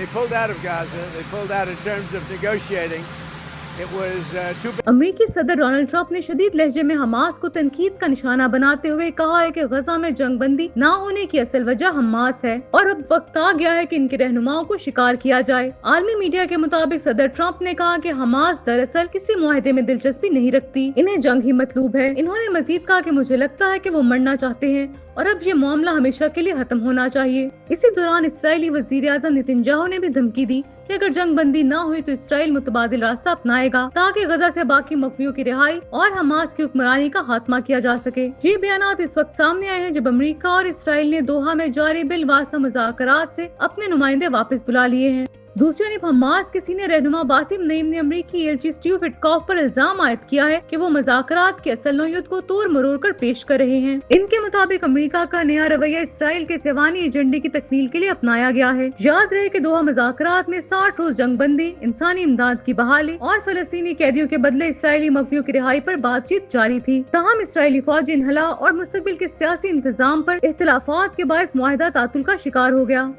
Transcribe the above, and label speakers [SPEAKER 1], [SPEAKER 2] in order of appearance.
[SPEAKER 1] They pulled out of Gaza. They pulled out in terms of negotiating. It was too bad.
[SPEAKER 2] अमेरिकी सदर Donald Trump ने शदीद लहजे में हमास को तनकीद का निशाना बनाते हुए कहा है कि गजा में जंग बंदी न होने की असल वजह हमास है और अब वक्त आ गया है कि इनके रहनुमाओं को शिकार किया जाए। आलमी मीडिया के मुताबिक सदर ट्रंप ने कहा कि हमास दरअसल किसी मुआहदे में दिलचस्पी नहीं रखती, इन्हें जंग ही मतलूब है। इन्होंने मजीद कहा कि मुझे लगता है कि वो मरना चाहते हैं और अब ये मामला हमेशा के लिए खत्म होना चाहिए। इसी दौरान इस्राएली वजीर आज़म नेतन्याहू ने भी धमकी दी कि अगर जंग बंदी न हुई तो इसराइल मुतबादिल रास्ता अपनाएगा ताकि गजा से बाकी मकफियों की रिहाई और हमास की हुक्मरानी का खात्मा किया जा सके। ये बयानात इस वक्त सामने आए हैं जब अमेरिका और इसराइल ने दोहा में जारी बिलवास्ता मुज़ाकरात से अपने नुमाइंदे वापस बुला लिए हैं। दूसरी तरफ हमास के सीनियर रहनुमा बासिम नईम ने अमरीकी एलची स्टीव विटकॉफ पर इल्जाम आयद किया है कि वो मुज़ाकरात की असल नौयत को तोड़ मरोड़ कर पेश कर रहे हैं। इनके मुताबिक अमेरिका का नया रवैया इसराइल के सेवानी एजेंडे की तकमील के लिए अपनाया गया है। याद रहे कि दोहा मुज़ाकरात में 60 रोज जंग बंदी, इंसानी इमदाद की बहाली और फलस्तीनी कैदियों के बदले इसराइली मकफियों की रिहाई पर बातचीत जारी थी। ताहम इसराइली फौजी इन्हला और मुस्तकबिल के सियासी इंतजाम पर इख्तिलाफात के बायस मुआहिदा तातुल का शिकार हो गया।